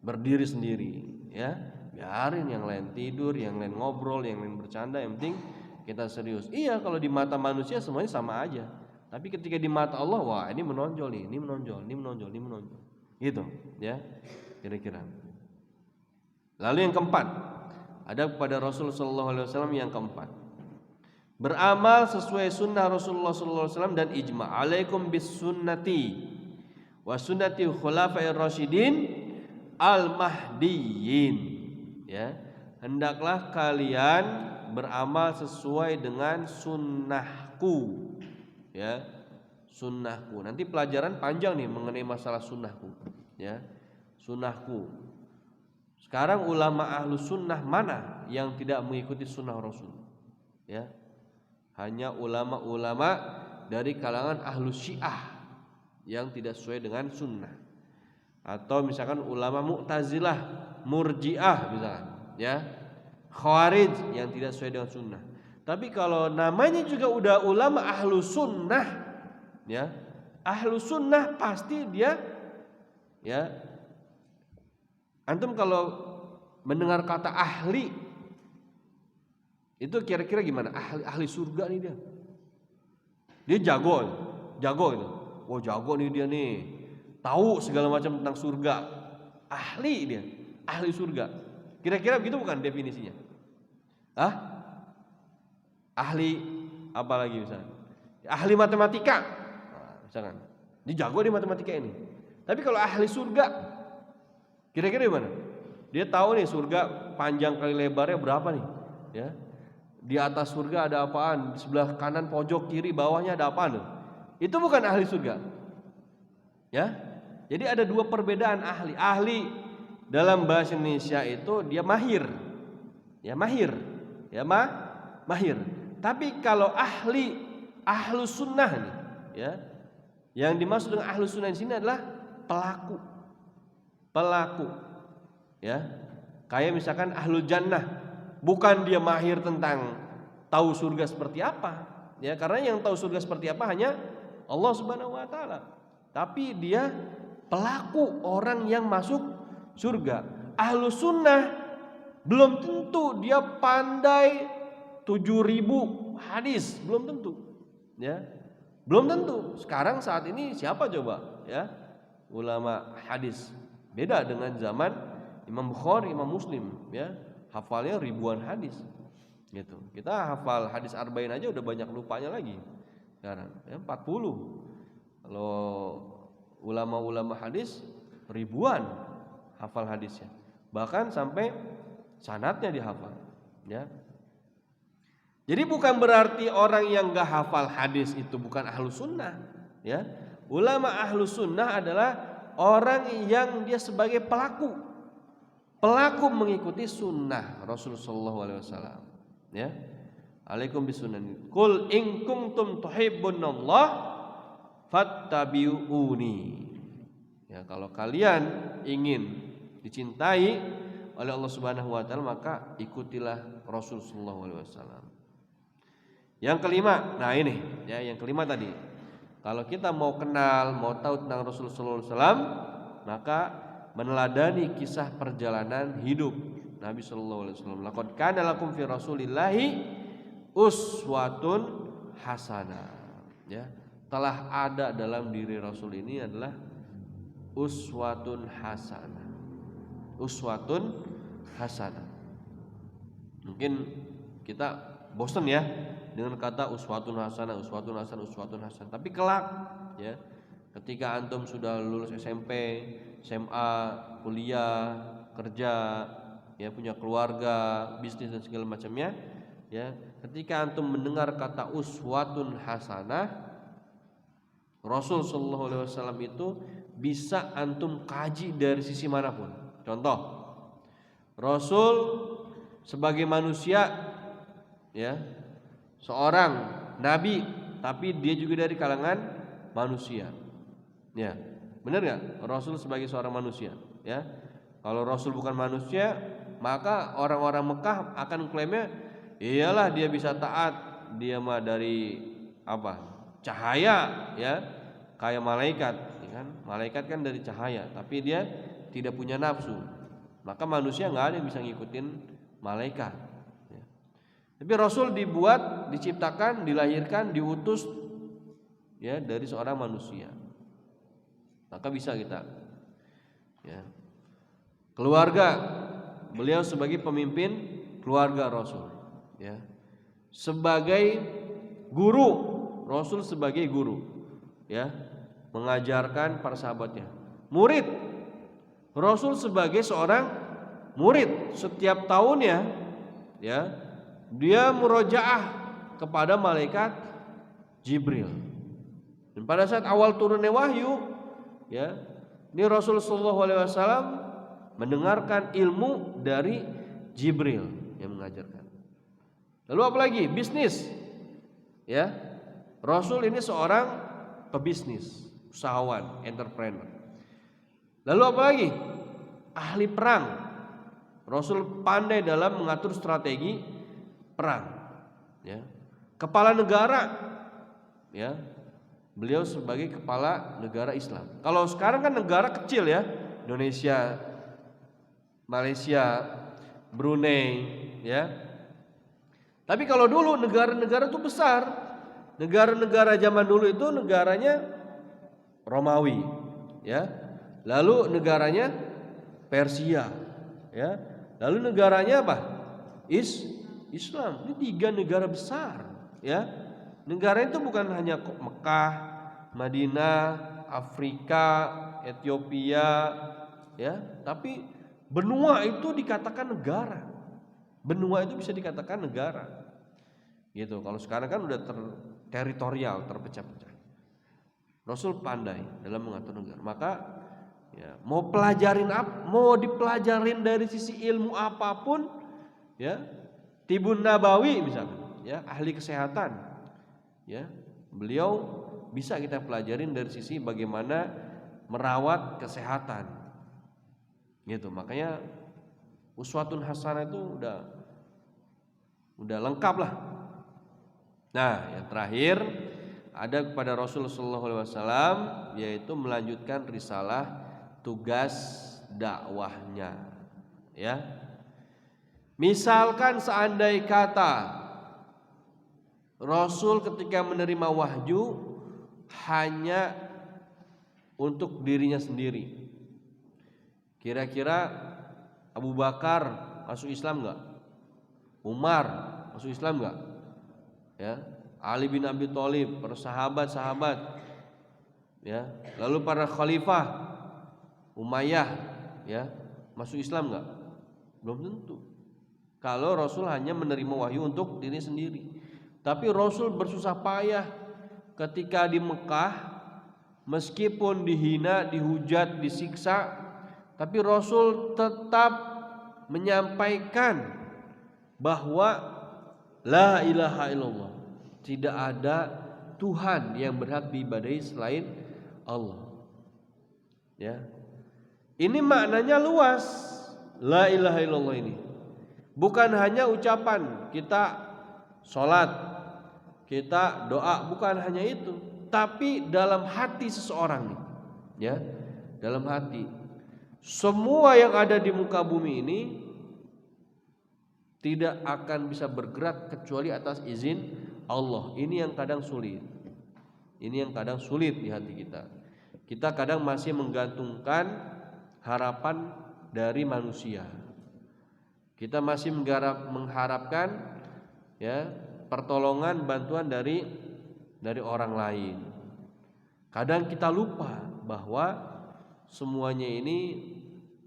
Berdiri sendiri, ya. Biarin yang lain tidur, yang lain ngobrol, yang lain bercanda, yang penting kita serius. Iya, kalau di mata manusia semuanya sama aja. Tapi ketika di mata Allah, wah ini menonjol nih, ini menonjol. Gitu, ya. Kira-kira. Lalu yang keempat, ada kepada Rasulullah SAW yang keempat. Beramal sesuai sunnah Rasulullah SAW dan ijma. Alaikum bis sunnati wa sunnati khulafair rasyidin al-mahdiyyin. Ya, hendaklah kalian beramal sesuai dengan sunnahku, ya, sunnahku. Nanti pelajaran panjang nih mengenai masalah sunnahku, ya, sunnahku. Sekarang ulama ahlu sunnah mana yang tidak mengikuti sunnah Rasul, ya? Hanya ulama-ulama dari kalangan ahlu syiah yang tidak sesuai dengan sunnah. Atau misalkan ulama Mu'tazilah, Murji'ah misalkan, ya, Khawarij yang tidak sesuai dengan sunnah. Tapi kalau namanya juga udah ulama ahlu sunnah, ya, ahlu sunnah pasti dia, ya, Antum kalau mendengar kata ahli, itu kira-kira gimana? Ahli surga nih dia. Dia jago itu. Oh jago nih dia nih. Tahu segala macam tentang surga. Ahli dia, ahli surga. Kira-kira begitu bukan definisinya? Ahli apa lagi misalnya? Ahli matematika. Misalkan. Dia jago di matematika ini. Tapi kalau ahli surga, kira-kira gimana? Dia tahu nih surga panjang kali lebarnya berapa nih, ya. Di atas surga ada apaan? Di sebelah kanan, pojok, kiri, bawahnya ada apaan tuh? Itu bukan ahli surga. Ya. Jadi ada dua perbedaan ahli. Ahli dalam bahasa Indonesia itu dia mahir. Ya, mahir. Ya, mahir. Tapi kalau ahlus sunnah nih, ya. Yang dimaksud dengan ahlus sunnah di sini adalah pelaku. Ya. Kayak misalkan ahlul jannah, bukan dia mahir tentang tahu surga seperti apa, ya, karena yang tahu surga seperti apa hanya Allah Subhanahu wa taala. Tapi dia pelaku orang yang masuk surga. Ahlus sunnah belum tentu dia pandai 7.000 hadis, belum tentu. Ya. Belum tentu. Sekarang saat ini siapa coba, ya? Ulama hadis. Beda dengan zaman Imam Bukhari, Imam Muslim, ya. Hafalnya ribuan hadis. Gitu. Kita hafal hadis arba'in aja udah banyak lupanya lagi. Sekarang, ya, 40. Kalau ulama-ulama hadis ribuan hafal hadisnya. Bahkan sampai sanadnya dihafal, ya. Jadi bukan berarti orang yang gak hafal hadis itu bukan ahlus sunnah, ya. Ulama ahlus sunnah adalah orang yang dia sebagai pelaku mengikuti sunnah Rasulullah SAW, ya. Alaikum bisunnati. Qul in kuntum tuhibbunallah fattabi'uni. Ya, kalau kalian ingin dicintai oleh Allah Subhanahu wa taala maka ikutilah Rasulullah SAW. Yang kelima, nah ini ya, yang kelima tadi. Kalau kita mau kenal, mau tahu tentang Rasulullah SAW, maka meneladani kisah perjalanan hidup Nabi Sallallahu Alaihi Wasallam. Laqad kana lakum fi Rasulillahi uswatun hasanah. Ya, telah ada dalam diri Rasul ini adalah uswatun hasanah. Uswatun hasanah. Mungkin kita bosan ya dengan kata uswatun hasanah. Tapi kelak, ya, ketika antum sudah lulus SMP, SMA, kuliah, kerja, ya, punya keluarga, bisnis dan segala macamnya, ya, ketika antum mendengar kata uswatun hasanah, Rasul sallallahu alaihi wasallam itu bisa antum kaji dari sisi manapun. Contoh, Rasul sebagai manusia, ya, seorang nabi, tapi dia juga dari kalangan manusia. Ya, benar nggak? Rasul sebagai seorang manusia, ya. Kalau Rasul bukan manusia, maka orang-orang Mekah akan klaimnya, iyalah dia bisa taat, dia mah dari apa? Cahaya, ya, kayak malaikat, ya kan? Malaikat kan dari cahaya, tapi dia tidak punya nafsu. Maka manusia nggak ada yang bisa ngikutin malaikat. Ya. Tapi Rasul dibuat, diciptakan, dilahirkan, diutus, ya, dari seorang manusia. Maka bisa kita, ya. Keluarga, beliau sebagai pemimpin keluarga Rasul, ya. Sebagai guru, Rasul sebagai guru, ya, mengajarkan para sahabatnya. Murid, Rasul sebagai seorang murid, setiap tahunnya, ya, dia murojaah kepada malaikat Jibril. Dan pada saat awal turunnya wahyu, ya, ini Rasul sallallahu alaihi wasallam mendengarkan ilmu dari Jibril yang mengajarkan. Lalu apa lagi? Bisnis. Ya. Rasul ini seorang pebisnis, usahawan, entrepreneur. Lalu apa lagi? Ahli perang. Rasul pandai dalam mengatur strategi perang. Ya. Kepala negara. Ya. Beliau sebagai kepala negara Islam. Kalau sekarang kan negara kecil, ya, Indonesia Malaysia, Brunei, ya. Tapi kalau dulu negara-negara itu besar. Negara-negara zaman dulu itu negaranya Romawi, ya. Lalu negaranya Persia, ya. Lalu negaranya apa? Islam. Ini 3 negara besar, ya. Negara itu bukan hanya Mekah, Madinah, Afrika, Ethiopia, ya, tapi benua itu dikatakan negara. Benua itu bisa dikatakan negara. Gitu. Kalau sekarang kan udah teritorial, terpecah-pecah. Rasul pandai dalam mengatur negara. Maka ya, mau dipelajarin dari sisi ilmu apapun, ya. Tibun Nabawi misalnya, ya, ahli kesehatan. Ya. Beliau bisa kita pelajarin dari sisi bagaimana merawat kesehatan. Gitu. Makanya uswatun hasanah itu udah lengkap lah. Nah, yang terakhir ada kepada Rasulullah SAW, yaitu melanjutkan risalah tugas dakwahnya. Ya, misalkan seandai kata Rasul ketika menerima wahyu hanya untuk dirinya sendiri, kira-kira Abu Bakar masuk Islam enggak? Umar masuk Islam enggak? Ya, Ali bin Abi Thalib, para sahabat-sahabat, ya, lalu para khalifah Umayyah, ya, masuk Islam enggak? Belum tentu. Kalau Rasul hanya menerima wahyu untuk diri sendiri. Tapi Rasul bersusah payah ketika di Mekah, meskipun dihina, dihujat, disiksa, tapi Rasul tetap menyampaikan bahwa la ilaha illallah, tidak ada Tuhan yang berhak diibadahi selain Allah. Ya. Ini maknanya luas. La ilaha illallah ini bukan hanya ucapan kita sholat, kita doa, bukan hanya itu, tapi dalam hati seseorang nih, ya, dalam hati. Semua yang ada di muka bumi ini tidak akan bisa bergerak kecuali atas izin Allah. Ini yang kadang sulit. Ini yang kadang sulit di hati kita. Kita kadang masih menggantungkan harapan dari manusia. Kita masih mengharapkan, ya, pertolongan, bantuan dari orang lain. Kadang kita lupa bahwa semuanya ini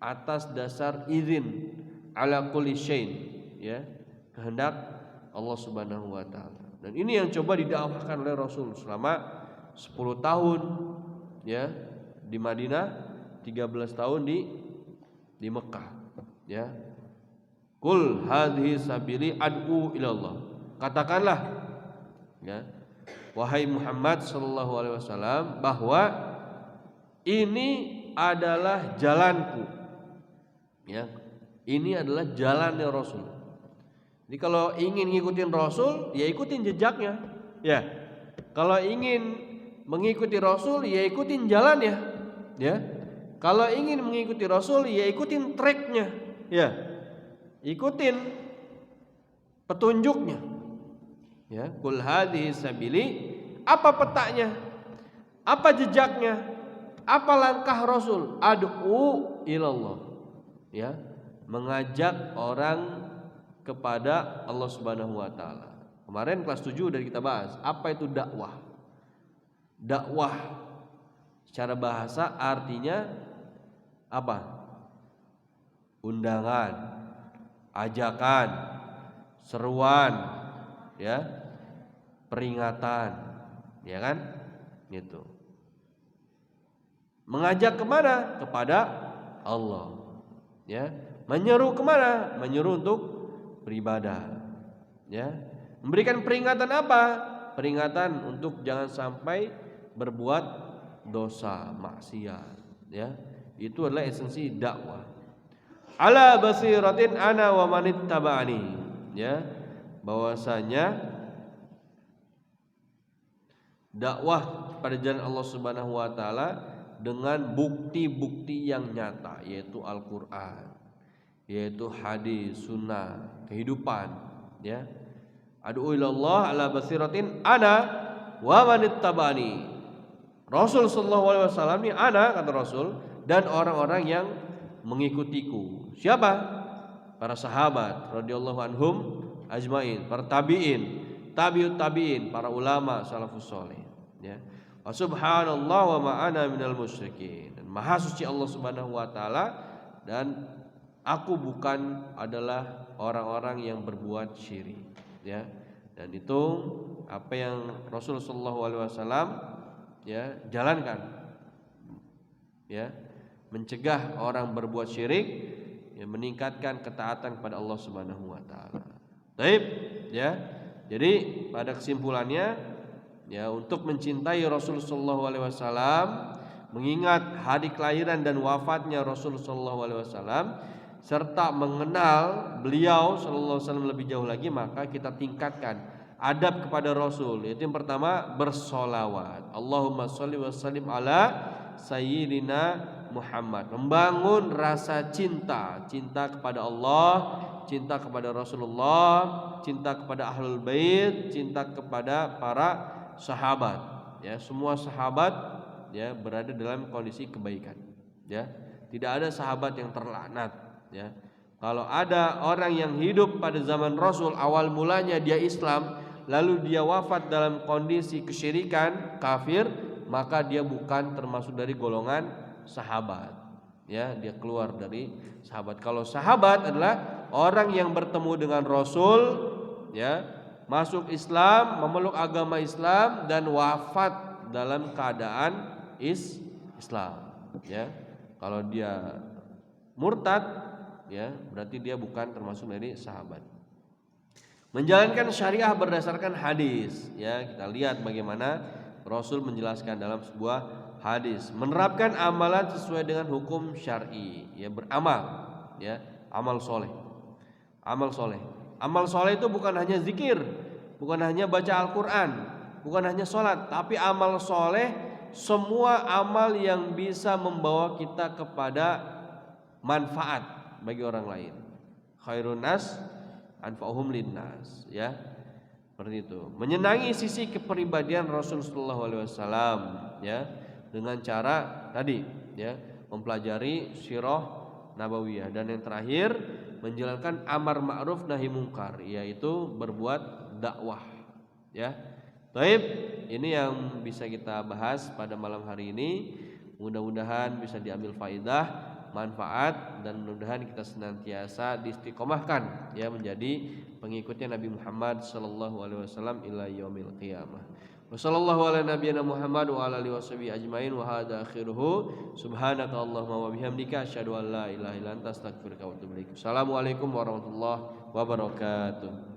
atas dasar izin ala kulli syai', ya, kehendak Allah Subhanahu wa taala. Dan ini yang coba didakwahkan oleh Rasul selama 10 tahun, ya, di Madinah, 13 tahun di Mekah, ya. Qul hadhihi sabili ad'u ilallah. Katakanlah, ya, wahai Muhammad sallallahu alaihi wasallam, bahwa ini adalah jalanku. Ya. Ini adalah jalannya Rasul. Jadi kalau ingin ngikutin Rasul, ya ikutin jejaknya. Ya. Kalau ingin mengikuti Rasul, ya ikutin jalannya. Ya. Kalau ingin mengikuti Rasul, ya ikutin treknya. Ya. Ikutin petunjuknya. Ya, qul hadhihi sabili, apa petanya? Apa jejaknya? Apa langkah Rasul? Ad'u ilallah. Ya, mengajak orang kepada Allah Subhanahu wa taala. Kemarin kelas 7 udah kita bahas, apa itu dakwah? Dakwah secara bahasa artinya apa? Undangan, ajakan, seruan, ya, peringatan, ya kan? Gitu. Mengajak kemana? Kepada Allah, ya. Menyeru kemana? Menyeru untuk beribadah, ya. Memberikan peringatan apa? Peringatan untuk jangan sampai berbuat dosa, maksiat, ya. Itu adalah esensi dakwah. Ala basiratin ana wa manittaba'ani, ya, bahwasanya dakwah pada jalan Allah Subhanahu wa taala dengan bukti-bukti yang nyata, yaitu Al-Qur'an. yaitu hadis, sunnah, kehidupan, ya. Ad'u ilallah ala basiratin ana wa manittabani. Rasul sallallahu alaihi wasallam ini ana, kata Rasul, dan orang-orang yang mengikutiku. Siapa? Para sahabat radhiyallahu anhum ajmain, para tabi'in, tabi'ut tabi'in, para ulama salafus saleh, ya. Wa subhanallah wa ma ana minal musyrikin. Dan maha suci Allah Subhanahu wa taala, dan aku bukan adalah orang-orang yang berbuat syirik, ya. Dan itu apa yang Rasul sallallahu alaihi wasallam, ya, jalankan, ya, mencegah orang berbuat syirik, ya, meningkatkan ketaatan kepada Allah Subhanahu wa taala. Baik, ya. Jadi pada kesimpulannya, ya, untuk mencintai Rasul sallallahu alaihi wasallam, mengingat hari kelahiran dan wafatnya Rasul sallallahu alaihi wasallam, serta mengenal beliau sallallahu alaihi wasallam lebih jauh lagi, maka kita tingkatkan adab kepada Rasul. Yaitu yang pertama, bersolawat. Allahumma sholli wa sallim ala sayyidina Muhammad. Membangun rasa cinta, cinta kepada Allah, cinta kepada Rasulullah, cinta kepada ahlul bait, cinta kepada para sahabat, ya. Semua sahabat, ya, berada dalam kondisi kebaikan, ya. Tidak ada sahabat yang terlaknat, ya. Kalau ada orang yang hidup pada zaman Rasul, awal mulanya dia Islam, lalu dia wafat dalam kondisi kesyirikan, kafir, maka dia bukan termasuk dari golongan sahabat, ya. Dia keluar dari sahabat. Kalau sahabat adalah orang yang bertemu dengan Rasul, ya, masuk Islam, memeluk agama Islam, dan wafat dalam keadaan Islam, ya. Kalau dia murtad, ya, berarti dia bukan termasuk dari sahabat. Menjalankan syariah berdasarkan hadis, ya. Kita lihat bagaimana Rasul menjelaskan dalam sebuah hadis, menerapkan amalan sesuai dengan hukum syar'i, ya, beramal, ya, amal soleh. Amal soleh, amal soleh itu bukan hanya zikir, bukan hanya baca Al-Quran, bukan hanya sholat, tapi amal soleh semua amal yang bisa membawa kita kepada manfaat bagi orang lain. Khairun nas anfa'uhum linnas, ya. Seperti itu. Menyenangi sisi kepribadian Rasul sallallahu alaihi wasallam, ya, dengan cara tadi, ya, mempelajari sirah nabawiyah, dan yang terakhir menjalankan amar ma'ruf nahi mungkar, yaitu berbuat dakwah, ya. Baik, ini yang bisa kita bahas pada malam hari ini. Mudah-mudahan bisa diambil faidah, manfaat, dan mudah-mudahan kita senantiasa diistiqomahkan, ya, menjadi pengikutnya Nabi Muhammad sallallahu alaihi wasallam ila yaumil qiyamah. Wassallallahu ala nabiyyina Muhammad wa ala alihi washabihi ajmain wa hadza akhiruhu. Subhanaka Allahumma wa bihamdika asyhadu an la ilaha illa anta astaghfiruka wa atubu ilaik. Assalamualaikum warahmatullahi wabarakatuh.